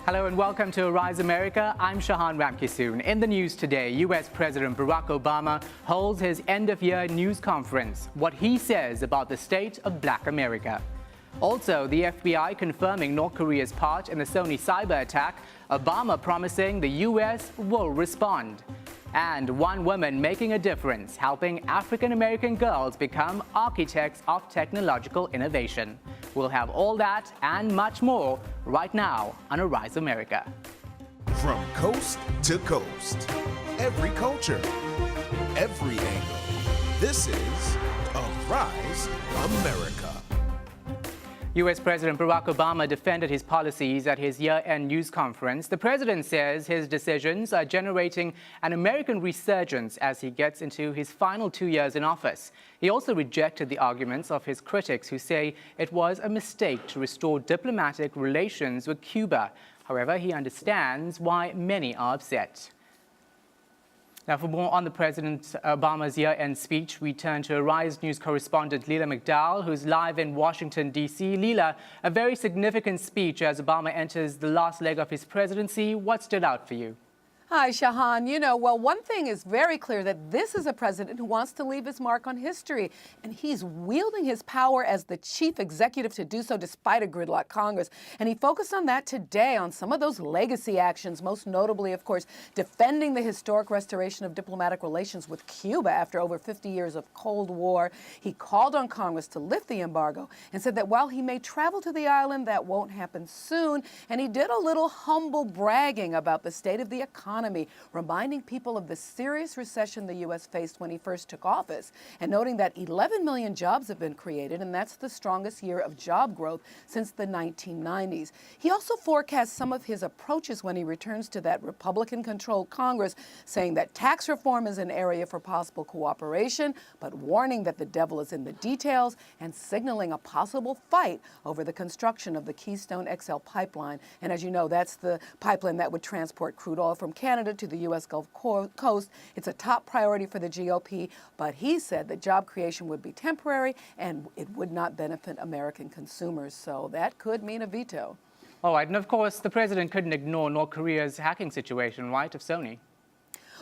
Hello and welcome to Arise America. I'm Shahan Ramkisoon. In the news today, U.S. President Barack Obama holds his end-of-year news conference. What he says about the state of Black America. Also, the FBI confirming North Korea's part in the Sony cyber attack. Obama promising the U.S. will respond. And one woman making a difference, helping African-American girls become architects of technological innovation. We'll have all that and much more right now on Arise America. From coast to coast, every culture, every angle. This is Arise America. U.S. President Barack Obama defended his policies at his year-end news conference. The president says his decisions are generating an American resurgence as he gets into his final 2 years in office. He also rejected the arguments of his critics who say it was a mistake to restore diplomatic relations with Cuba. However, he understands why many are upset. Now, for more on the President Obama's year-end speech, we turn to Arise News correspondent Leila McDowell, who's live in Washington, D.C. Leila, a very significant speech as Obama enters the last leg of his presidency. What stood out for you? Hi, Shahan. Well, one thing is very clear, that this is a president who wants to leave his mark on history, and he's wielding his power as the chief executive to do so despite a gridlock Congress. And he focused on that today, on some of those legacy actions, most notably, of course, defending the historic restoration of diplomatic relations with Cuba after over 50 years of Cold War. He called on Congress to lift the embargo and said that while he may travel to the island, that won't happen soon. And he did a little humble bragging about the state of the economy, reminding people of the serious recession the U.S. faced when he first took office, and noting that 11 million jobs have been created, and that's the strongest year of job growth since the 1990s. He also forecast some of his approaches when he returns to that Republican-controlled Congress, saying that tax reform is an area for possible cooperation, but warning that the devil is in the details, and signaling a possible fight over the construction of the Keystone XL pipeline. And as you know, that's the pipeline that would transport crude oil from Canada to the U.S. Gulf Coast. It's a top priority for the GOP, but he said that job creation would be temporary and it would not benefit American consumers. So that could mean a veto. All right, and of course, the president couldn't ignore North Korea's hacking situation, right, of Sony.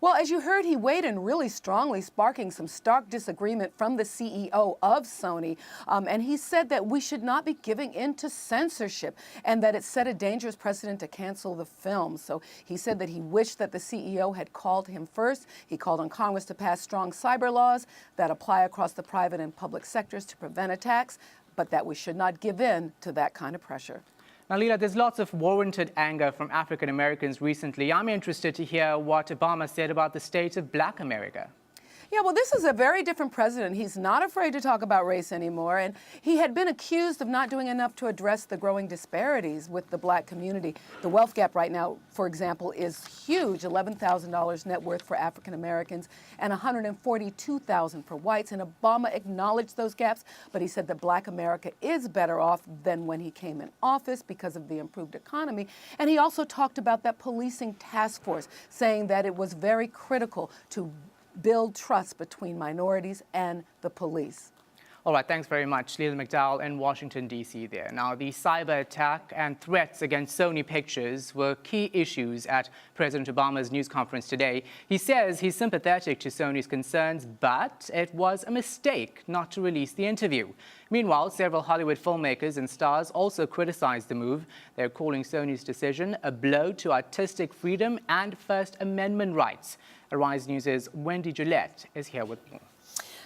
Well, as you heard, he weighed in really strongly, sparking some stark disagreement from the CEO of Sony. And he said that we should not be giving in to censorship and that it set a dangerous precedent to cancel the film. So he said that he wished that the CEO had called him first. He called on Congress to pass strong cyber laws that apply across the private and public sectors to prevent attacks, but that we should not give in to that kind of pressure. Now, Leila, there's lots of warranted anger from African Americans recently. I'm interested to hear what Obama said about the state of Black America. Yeah, well, this is a very different president. He's not afraid to talk about race anymore. And he had been accused of not doing enough to address the growing disparities with the Black community. The wealth gap right now, for example, is huge, $11,000 net worth for African Americans and $142,000 for whites. And Obama acknowledged those gaps, but he said that Black America is better off than when he came in office because of the improved economy. And he also talked about that policing task force, saying that it was very critical to build trust between minorities and the police. All right, thanks very much. Leila McDowell in Washington, D.C. there. Now, the cyber attack and threats against Sony Pictures were key issues at President Obama's news conference today. He says he's sympathetic to Sony's concerns, but it was a mistake not to release the interview. Meanwhile, several Hollywood filmmakers and stars also criticized the move. They're calling Sony's decision a blow to artistic freedom and First Amendment rights. Arise News' Wendy Gillette is here with more.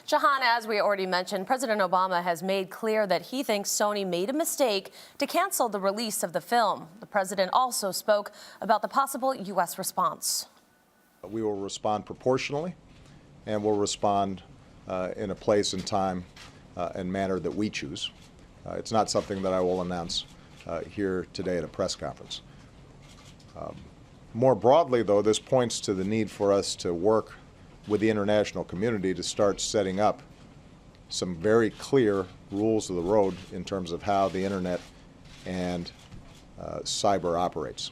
Shahan, as we already mentioned, President Obama has made clear that he thinks Sony made a mistake to cancel the release of the film. The president also spoke about the possible U.S. response. We will respond proportionally, and we'll respond in a place and time and manner that we choose. It's not something that I will announce here today at a press conference. More broadly, though, this points to the need for us to work with the international community to start setting up some very clear rules of the road in terms of how the internet and cyber operates.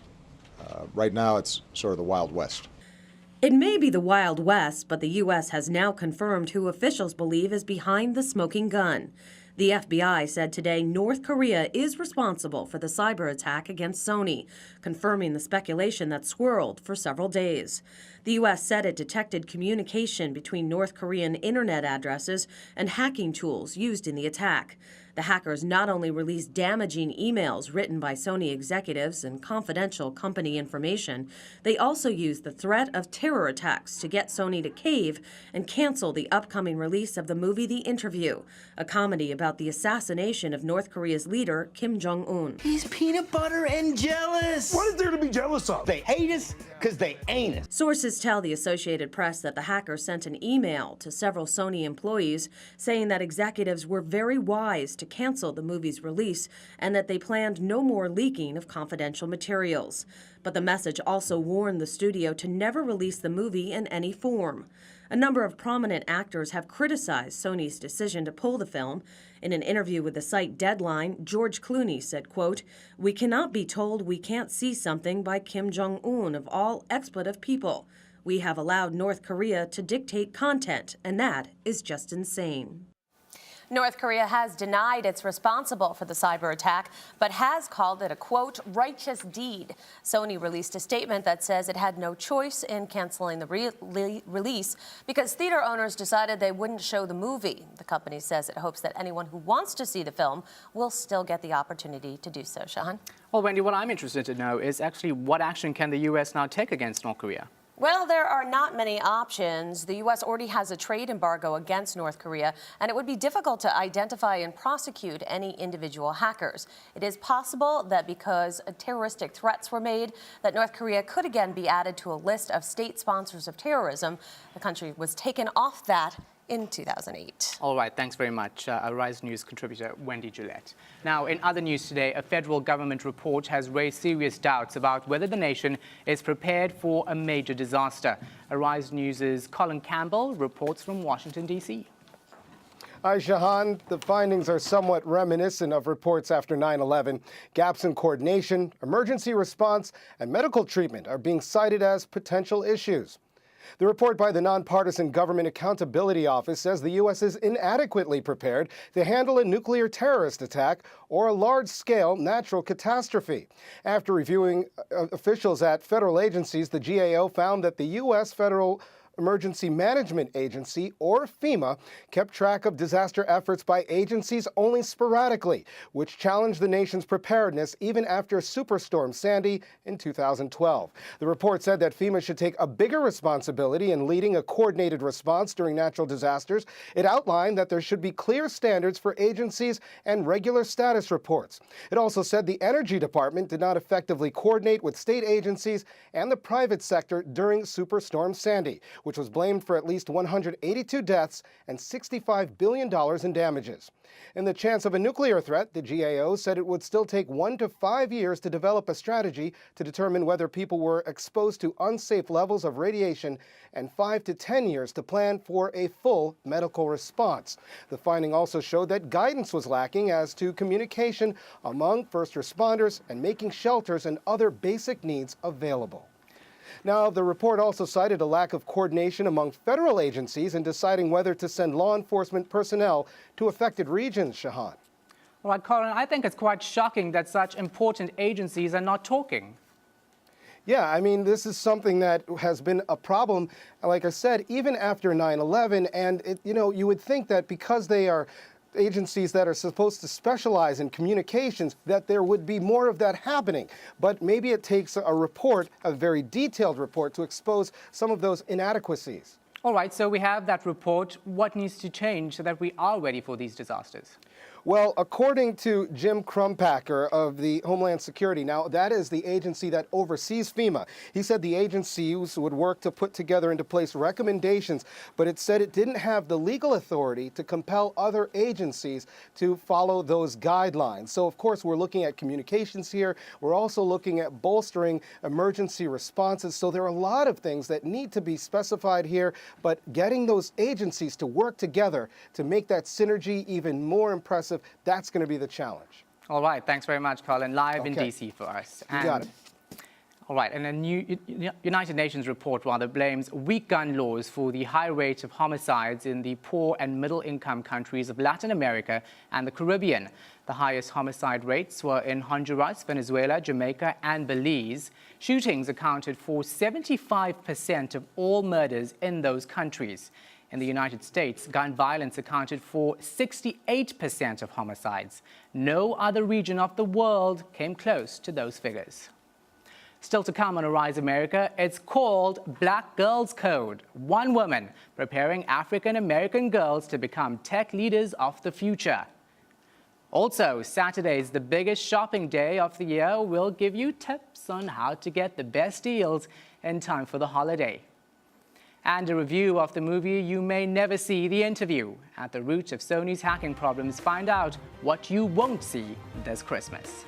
Right now, it's sort of the Wild West. It may be the Wild West, but the U.S. has now confirmed who officials believe is behind the smoking gun. The FBI said today North Korea is responsible for the cyber attack against Sony, confirming the speculation that swirled for several days. The U.S. said it detected communication between North Korean internet addresses and hacking tools used in the attack. The hackers not only released damaging emails written by Sony executives and confidential company information, they also used the threat of terror attacks to get Sony to cave and cancel the upcoming release of the movie The Interview, a comedy about the assassination of North Korea's leader, Kim Jong-un. He's peanut butter and jealous. What is there to be jealous of? They hate us because they ain't us. Sources tell the Associated Press that the hacker sent an email to several Sony employees saying that executives were very wise to cancel the movie's release and that they planned no more leaking of confidential materials. But the message also warned the studio to never release the movie in any form. A number of prominent actors have criticized Sony's decision to pull the film. In an interview with the site Deadline, George Clooney said, quote, "We cannot be told we can't see something by Kim Jong-un of all expletive people. We have allowed North Korea to dictate content, and that is just insane." North Korea has denied it's responsible for the cyber attack, but has called it a, quote, righteous deed. Sony released a statement that says it had no choice in canceling the release because theater owners decided they wouldn't show the movie. The company says it hopes that anyone who wants to see the film will still get the opportunity to do so. Shahan? Well, Wendy, what I'm interested to know is actually what action can the U.S. now take against North Korea? Well, there are not many options. The U.S. already has a trade embargo against North Korea, and it would be difficult to identify and prosecute any individual hackers. It is possible that because terroristic threats were made, that North Korea could again be added to a list of state sponsors of terrorism. The country was taken off that in 2008. All right, thanks very much, Arise News contributor Wendy Gillette. Now, in other news today, a federal government report has raised serious doubts about whether the nation is prepared for a major disaster. Arise News' Colin Campbell reports from Washington, D.C. Hi, Shahan. The findings are somewhat reminiscent of reports after 9/11. Gaps in coordination, emergency response, and medical treatment are being cited as potential issues. The report by the Nonpartisan Government Accountability Office says the U.S. is inadequately prepared to handle a nuclear terrorist attack or a large-scale natural catastrophe. After reviewing officials at federal agencies, the GAO found that the U.S. Federal Emergency Management Agency, or FEMA, kept track of disaster efforts by agencies only sporadically, which challenged the nation's preparedness even after Superstorm Sandy in 2012. The report said that FEMA should take a bigger responsibility in leading a coordinated response during natural disasters. It outlined that there should be clear standards for agencies and regular status reports. It also said the Energy Department did not effectively coordinate with state agencies and the private sector during Superstorm Sandy, which was blamed for at least 182 deaths and $65 billion in damages. In the chance of a nuclear threat, the GAO said it would still take 1 to 5 years to develop a strategy to determine whether people were exposed to unsafe levels of radiation and 5 to 10 years to plan for a full medical response. The finding also showed that guidance was lacking as to communication among first responders and making shelters and other basic needs available. Now, the report also cited a lack of coordination among federal agencies in deciding whether to send law enforcement personnel to affected regions, Shahan. All right, Colin, I think it's quite shocking that such important agencies are not talking. Yeah, I mean, this is something that has been a problem, like I said, even after 9/11. And, you would think that because they are agencies that are supposed to specialize in communications, that there would be more of that happening. But maybe it takes a report, a very detailed report, to expose some of those inadequacies. All right, so we have that report. What needs to change so that we are ready for these disasters? Well, according to Jim Crumpacker of the Homeland Security, now that is the agency that oversees FEMA, he said the agencies would work to put together into place recommendations, but it said it didn't have the legal authority to compel other agencies to follow those guidelines. So, of course, we're looking at communications here. We're also looking at bolstering emergency responses. So there are a lot of things that need to be specified here, but getting those agencies to work together to make that synergy even more impressive, that's going to be the challenge. All right, thanks very much, Colin. Live in D.C. for us. You got it. All right, and a new United Nations report blames weak gun laws for the high rate of homicides in the poor and middle-income countries of Latin America and the Caribbean. The highest homicide rates were in Honduras, Venezuela, Jamaica, and Belize. Shootings accounted for 75% of all murders in those countries. In the United States, gun violence accounted for 68% of homicides. No other region of the world came close to those figures. Still to come on Arise America, it's called Black Girls Code. One woman preparing African American girls to become tech leaders of the future. Also, Saturday's the biggest shopping day of the year. We'll give you tips on how to get the best deals in time for the holiday. And a review of the movie you may never see, The Interview. At the root of Sony's hacking problems, find out what you won't see this Christmas.